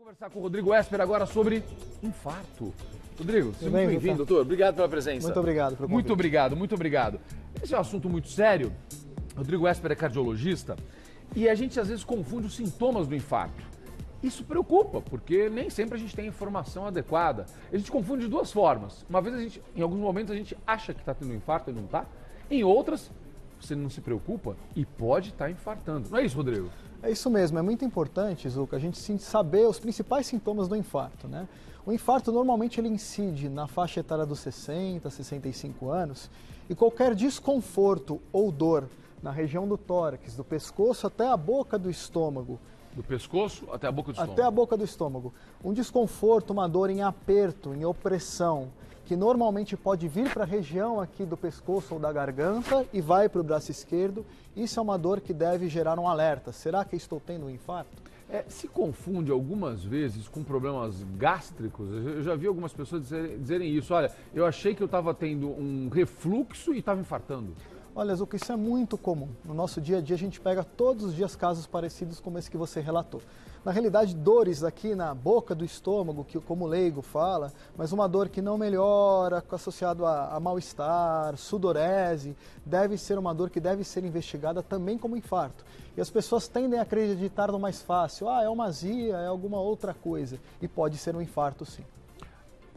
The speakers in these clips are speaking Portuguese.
Conversar com o Rodrigo Esper agora sobre infarto. Rodrigo, seja muito bem-vindo, doutor. Obrigado pela presença. Muito obrigado pelo convite. Muito obrigado, muito obrigado. Esse é um assunto muito sério. Rodrigo Esper é cardiologista e a gente às vezes confunde os sintomas do infarto. Isso preocupa, porque nem sempre a gente tem a informação adequada. A gente confunde de duas formas. Uma vez, em alguns momentos, a gente acha que está tendo um infarto e não está. Em outras, você não se preocupa e pode estar infartando. Não é isso, Rodrigo? É isso mesmo, é muito importante, Zuca, a gente saber os principais sintomas do infarto, né? O infarto normalmente ele incide na faixa etária dos 60, 65 anos e qualquer desconforto ou dor na região do tórax, do pescoço até a boca do estômago. Do pescoço até a boca do estômago. Até a boca do estômago. Um desconforto, uma dor em aperto, em opressão, que normalmente pode vir para a região aqui do pescoço ou da garganta e vai para o braço esquerdo. Isso é uma dor que deve gerar um alerta. Será que estou tendo um infarto? Se confunde algumas vezes com problemas gástricos. Eu já vi algumas pessoas dizerem isso. Olha, eu achei que eu estava tendo um refluxo e estava infartando. Olha, Zuca, isso é muito comum. No nosso dia a dia a gente pega todos os dias casos parecidos como esse que você relatou. Na realidade, dores aqui na boca do estômago, que como leigo fala, mas uma dor que não melhora, associado a mal-estar, sudorese, deve ser uma dor que deve ser investigada também como infarto. E as pessoas tendem a acreditar no mais fácil, é uma azia, é alguma outra coisa, e pode ser um infarto sim.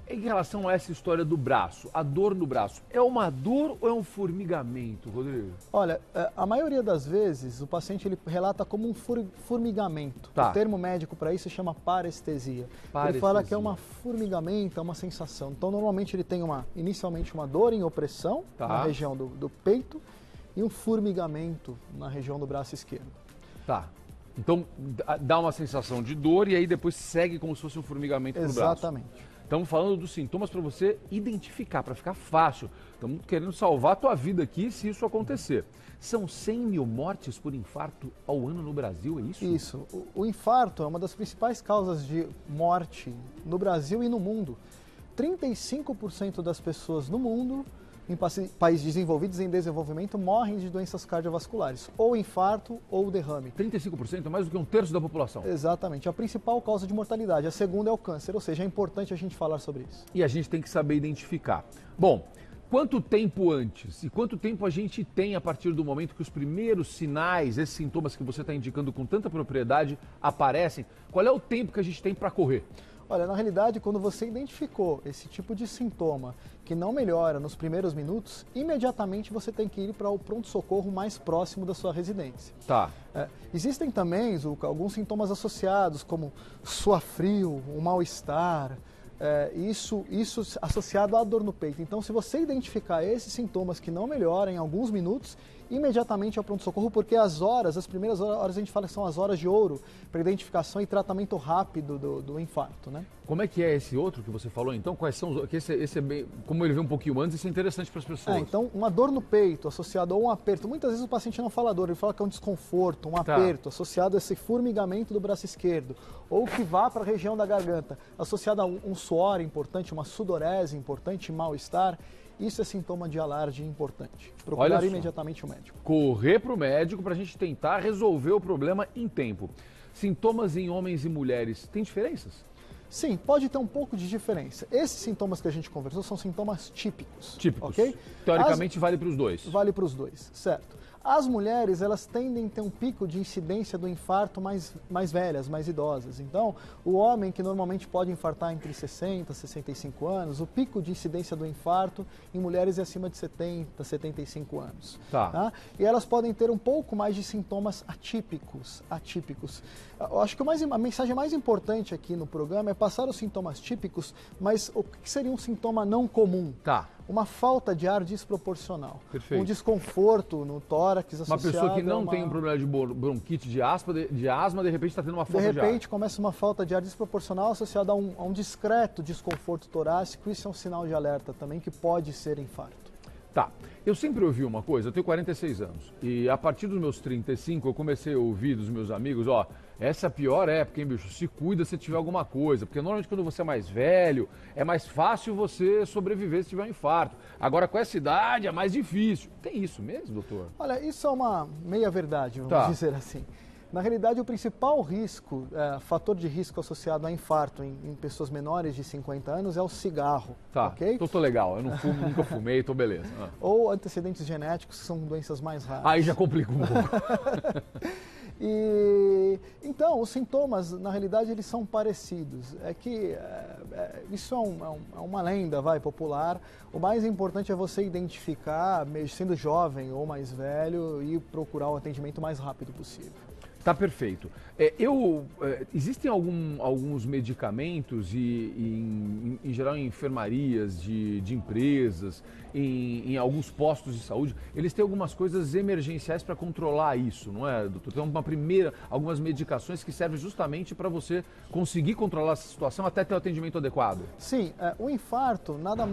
Em relação a essa história do braço, a dor no braço, é uma dor ou é um formigamento, Rodrigo? Olha, a maioria das vezes o paciente ele relata como um formigamento. Tá. O termo médico para isso se chama parestesia. Ele fala que é um formigamento, é uma sensação. Então, normalmente ele tem inicialmente uma dor em opressão na região do peito e um formigamento na região do braço esquerdo. Tá. Então, dá uma sensação de dor e aí depois segue como se fosse um formigamento no braço. Exatamente. Estamos falando dos sintomas para você identificar, para ficar fácil. Estamos querendo salvar a tua vida aqui se isso acontecer. São 100 mil mortes por infarto ao ano no Brasil, é isso? Isso. O infarto é uma das principais causas de morte no Brasil e no mundo. 35% das pessoas no mundo, em países desenvolvidos e em desenvolvimento, morrem de doenças cardiovasculares, ou infarto ou derrame. 35% é mais do que um terço da população. Exatamente. A principal causa de mortalidade. A segunda é o câncer, ou seja, é importante a gente falar sobre isso. E a gente tem que saber identificar. Bom, quanto tempo antes e quanto tempo a gente tem a partir do momento que os primeiros sinais, esses sintomas que você está indicando com tanta propriedade aparecem? Qual é o tempo que a gente tem para correr? Olha, na realidade, quando você identificou esse tipo de sintoma que não melhora nos primeiros minutos, imediatamente você tem que ir para o pronto-socorro mais próximo da sua residência. Tá. Existem também, Zuca, alguns sintomas associados, como suar frio, um mal-estar, isso associado à dor no peito. Então, se você identificar esses sintomas que não melhoram em alguns minutos, imediatamente ao pronto-socorro, porque as primeiras horas a gente fala que são as horas de ouro para identificação e tratamento rápido do infarto, né? Como é que é esse outro que você falou, então? Quais são os... Esse é bem... Como ele veio um pouquinho antes, isso é interessante para as pessoas. Então, uma dor no peito associada a um aperto. Muitas vezes o paciente não fala dor, ele fala que é um desconforto, um aperto associado a esse formigamento do braço esquerdo. Ou que vá para a região da garganta, associado a um suor importante, uma sudorese importante, mal-estar. Isso é sintoma de alarde importante. Procurar imediatamente o médico. Correr para o médico para a gente tentar resolver o problema em tempo. Sintomas em homens e mulheres, tem diferenças? Sim, pode ter um pouco de diferença. Esses sintomas que a gente conversou são sintomas típicos. Típicos. Ok? Teoricamente vale para os dois. Vale para os dois, certo. As mulheres, elas tendem a ter um pico de incidência do infarto mais velhas, mais idosas. Então, o homem que normalmente pode infartar entre 60 e 65 anos, o pico de incidência do infarto em mulheres é acima de 70, 75 anos. Tá? E elas podem ter um pouco mais de sintomas atípicos. Eu acho que a mensagem mais importante aqui no programa é passar os sintomas típicos, mas o que seria um sintoma não comum? Tá. Uma falta de ar desproporcional. Perfeito. Um desconforto no tórax associado uma pessoa que não tem um problema de bronquite, de asma, de repente está tendo uma falta de ar. De repente começa uma falta de ar desproporcional associada a um discreto desconforto torácico. Isso é um sinal de alerta também que pode ser infarto. Tá. Eu sempre ouvi uma coisa, eu tenho 46 anos, e a partir dos meus 35 eu comecei a ouvir dos meus amigos, essa é a pior época, hein, bicho? Se cuida se tiver alguma coisa, porque normalmente quando você é mais velho, é mais fácil você sobreviver se tiver um infarto. Agora com essa idade é mais difícil. Tem isso mesmo, doutor? Olha, isso é uma meia-verdade, vamos dizer assim. Na realidade, o principal risco, fator de risco associado a infarto em pessoas menores de 50 anos é o cigarro. Tá, ok? tô legal, eu não fumo, nunca fumei, tô beleza. Ou antecedentes genéticos, que são doenças mais raras. Aí já complica um pouco. Então, os sintomas, na realidade, eles são parecidos. É que isso é uma lenda, popular. O mais importante é você identificar, sendo jovem ou mais velho, e procurar o atendimento o mais rápido possível. Tá perfeito. Existem alguns medicamentos e em geral em enfermarias de empresas, em alguns postos de saúde, eles têm algumas coisas emergenciais para controlar isso, não é, doutor? Tem algumas medicações que servem justamente para você conseguir controlar essa situação até ter o atendimento adequado. Sim, o infarto nada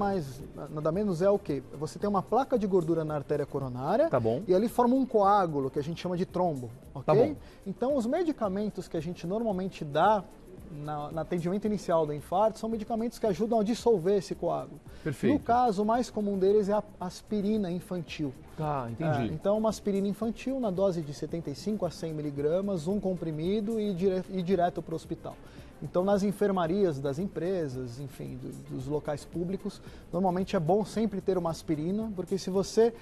menos é o quê? Você tem uma placa de gordura na artéria coronária, tá bom, e ali forma um coágulo que a gente chama de trombo, ok? Tá bom. Então, os medicamentos que a gente normalmente dá no atendimento inicial do infarto são medicamentos que ajudam a dissolver esse coágulo. Perfeito. No caso, o mais comum deles é a aspirina infantil. Tá, entendi. Então, uma aspirina infantil na dose de 75 a 100 miligramas, um comprimido e direto para o hospital. Então, nas enfermarias das empresas, enfim, dos locais públicos, normalmente é bom sempre ter uma aspirina, porque se você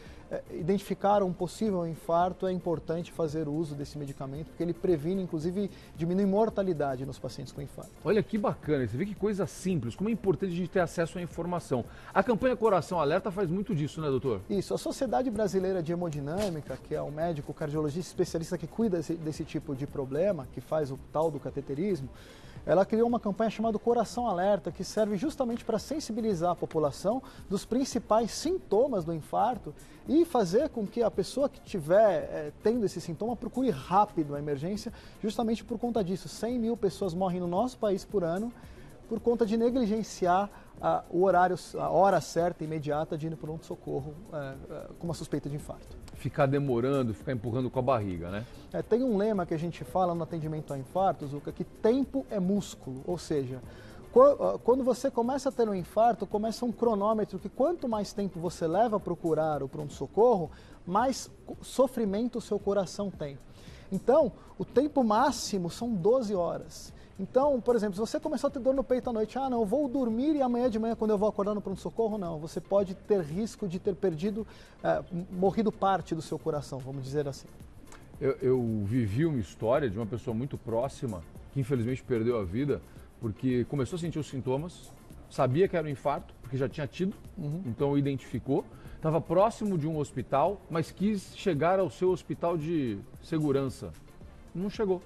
identificar um possível infarto, é importante fazer uso desse medicamento, porque ele previne, inclusive, diminui mortalidade nos pacientes com infarto. Olha que bacana, você vê que coisa simples, como é importante a gente ter acesso à informação. A campanha Coração Alerta faz muito disso, né, doutor? Isso, a Sociedade Brasileira de Hemodinâmica, que é o médico cardiologista especialista que cuida desse tipo de problema, que faz o tal do cateterismo, ela criou uma campanha chamada Coração Alerta, que serve justamente para sensibilizar a população dos principais sintomas do infarto e fazer com que a pessoa que estiver tendo esse sintoma procure rápido a emergência, justamente por conta disso. 100 mil pessoas morrem no nosso país por ano por conta de negligenciar a hora certa e imediata de ir no pronto-socorro com uma suspeita de infarto. Ficar demorando, ficar empurrando com a barriga, né? Tem um lema que a gente fala no atendimento a infarto, Zucca, que tempo é músculo, ou seja, quando você começa a ter um infarto, começa um cronômetro que quanto mais tempo você leva a procurar o pronto-socorro, mais sofrimento o seu coração tem. Então, o tempo máximo são 12 horas. Então, por exemplo, se você começou a ter dor no peito à noite, não, eu vou dormir e amanhã de manhã, quando eu vou acordar no pronto-socorro, não. Você pode ter risco de ter morrido parte do seu coração, vamos dizer assim. Eu vivi uma história de uma pessoa muito próxima, que infelizmente perdeu a vida, porque começou a sentir os sintomas, sabia que era um infarto, porque já tinha tido, então identificou, estava próximo de um hospital, mas quis chegar ao seu hospital de segurança. Não chegou.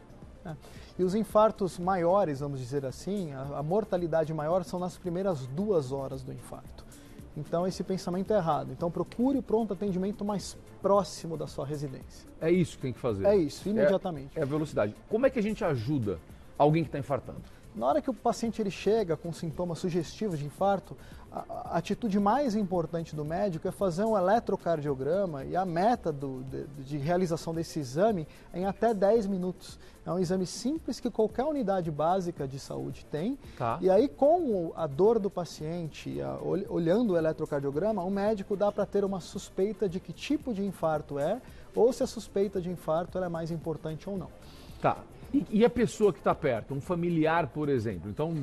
E os infartos maiores, vamos dizer assim, a mortalidade maior são nas primeiras 2 horas do infarto. Então esse pensamento é errado. Então procure o pronto atendimento mais próximo da sua residência. É isso que tem que fazer. É isso, imediatamente. É a velocidade. Como é que a gente ajuda alguém que está infartando? Na hora que o paciente chega com sintomas sugestivos de infarto, a atitude mais importante do médico é fazer um eletrocardiograma e a meta de realização desse exame é em até 10 minutos. É um exame simples que qualquer unidade básica de saúde tem. Tá. E aí, com a dor do paciente, olhando o eletrocardiograma, o médico dá para ter uma suspeita de que tipo de infarto é, ou se a suspeita de infarto ela é mais importante ou não. Tá. E a pessoa que está perto, um familiar, por exemplo. Então,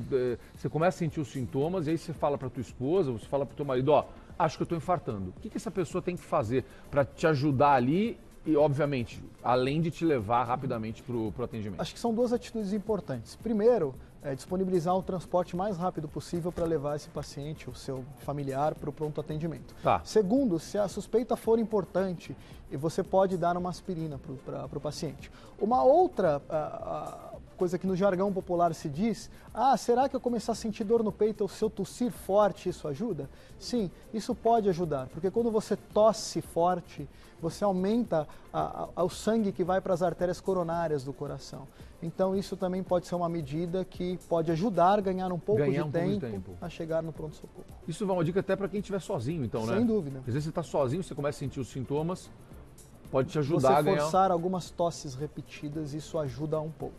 você começa a sentir os sintomas e aí você fala para tua esposa, você fala para o teu marido, acho que eu estou infartando. O que essa pessoa tem que fazer para te ajudar ali e, obviamente, além de te levar rapidamente para o atendimento? Acho que são 2 atitudes importantes. Primeiro, disponibilizar o transporte mais rápido possível para levar esse paciente, o seu familiar, para o pronto atendimento. Tá. Segundo, se a suspeita for importante, você pode dar uma aspirina para o paciente. Uma outra coisa que no jargão popular se diz, será que eu começar a sentir dor no peito ou se eu tossir forte, isso ajuda? Sim, isso pode ajudar, porque quando você tosse forte, você aumenta o sangue que vai para as artérias coronárias do coração. Então isso também pode ser uma medida que pode ajudar a ganhar um pouco de tempo a chegar no pronto-socorro. Isso vai uma dica até para quem estiver sozinho, então, né? Sem dúvida. Às vezes você está sozinho, você começa a sentir os sintomas, pode te ajudar a ganhar... Você forçar algumas tosses repetidas, isso ajuda um pouco.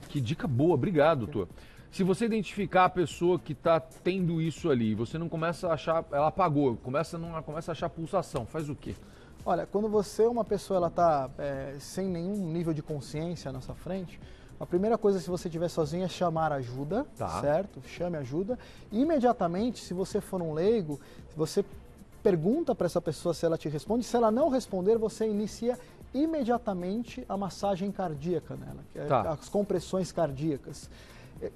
Que dica boa, obrigado, doutor. Se você identificar a pessoa que está tendo isso ali, você não começa a achar, ela apagou, começa a achar pulsação, faz o quê? Olha, quando uma pessoa ela está sem nenhum nível de consciência na sua frente, a primeira coisa, se você estiver sozinho, é chamar ajuda, certo? Chame ajuda. E, imediatamente, se você for um leigo, você pergunta para essa pessoa se ela te responde. Se ela não responder, você inicia imediatamente a massagem cardíaca nela, que é as compressões cardíacas.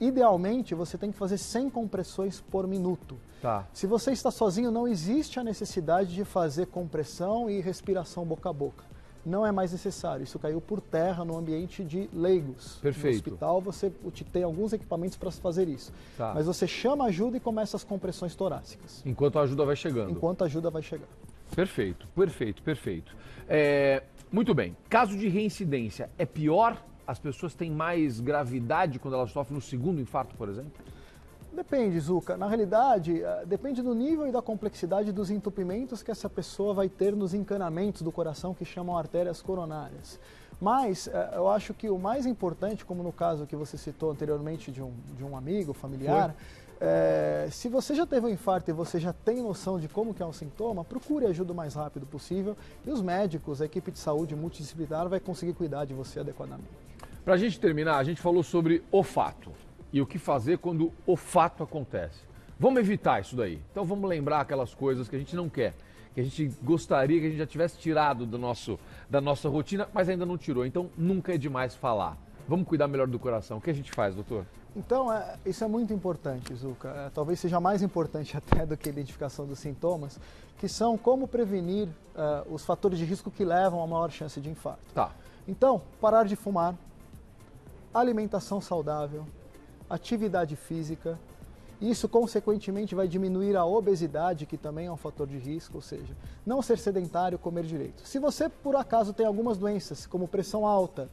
Idealmente, você tem que fazer 100 compressões por minuto. Se você está sozinho, não existe a necessidade de fazer compressão e respiração boca a boca. Não é mais necessário. Isso caiu por terra no ambiente de leigos. Perfeito. No hospital, você tem alguns equipamentos para fazer isso. Mas você chama ajuda e começa as compressões torácicas. Enquanto a ajuda vai chegando. Enquanto a ajuda vai chegar. Perfeito, perfeito, perfeito. Muito bem. Caso de reincidência, é pior? As pessoas têm mais gravidade quando elas sofrem no segundo infarto, por exemplo? Depende, Zuca. Na realidade, depende do nível e da complexidade dos entupimentos que essa pessoa vai ter nos encanamentos do coração, que chamam artérias coronárias. Mas eu acho que o mais importante, como no caso que você citou anteriormente de um amigo, familiar, se você já teve um infarto e você já tem noção de como que é um sintoma, procure ajuda o mais rápido possível e os médicos, a equipe de saúde multidisciplinar vai conseguir cuidar de você adequadamente. Para a gente terminar, a gente falou sobre olfato e o que fazer quando o fato acontece. Vamos evitar isso daí. Então vamos lembrar aquelas coisas que a gente não quer, que a gente gostaria que a gente já tivesse tirado da nossa rotina, mas ainda não tirou. Então nunca é demais falar. Vamos cuidar melhor do coração. O que a gente faz, doutor? Então, isso é muito importante, Zuca. Talvez seja mais importante até do que a identificação dos sintomas, que são como prevenir os fatores de risco que levam a maior chance de infarto. Então, parar de fumar, alimentação saudável, atividade física. Isso, consequentemente, vai diminuir a obesidade, que também é um fator de risco, ou seja, não ser sedentário, comer direito. Se você, por acaso, tem algumas doenças, como pressão alta,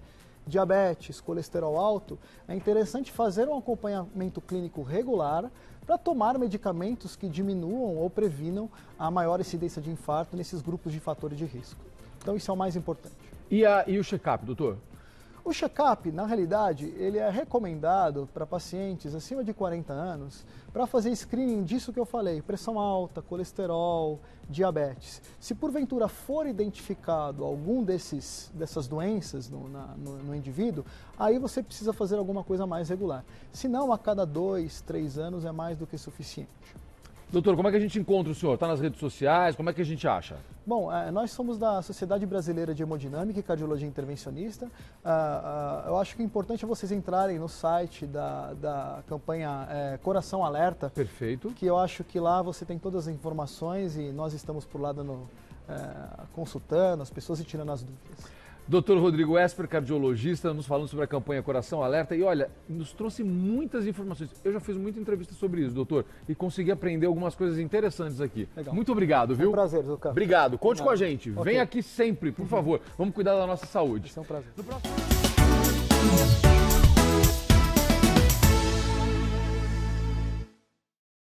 diabetes, colesterol alto, é interessante fazer um acompanhamento clínico regular para tomar medicamentos que diminuam ou previnam a maior incidência de infarto nesses grupos de fatores de risco. Então, isso é o mais importante. E o check-up, doutor? O check-up, na realidade, ele é recomendado para pacientes acima de 40 anos para fazer screening disso que eu falei, pressão alta, colesterol, diabetes. Se porventura for identificado algum dessas doenças no indivíduo, aí você precisa fazer alguma coisa mais regular. Se não, a cada 2, 3 anos é mais do que suficiente. Doutor, como é que a gente encontra o senhor? Está nas redes sociais? Como é que a gente acha? Bom, nós somos da Sociedade Brasileira de Hemodinâmica e Cardiologia Intervencionista. Eu acho que o importante é vocês entrarem no site da campanha Coração Alerta. Perfeito. Que eu acho que lá você tem todas as informações e nós estamos por lá consultando as pessoas e tirando as dúvidas. Dr. Rodrigo Esper, cardiologista, nos falando sobre a campanha Coração Alerta. E olha, nos trouxe muitas informações. Eu já fiz muita entrevista sobre isso, doutor, e consegui aprender algumas coisas interessantes aqui. Legal. Muito obrigado, viu? É um prazer, Zuca. Obrigado. Conte com a gente. Vem aqui sempre, por favor. Vamos cuidar da nossa saúde. É um prazer. No próximo...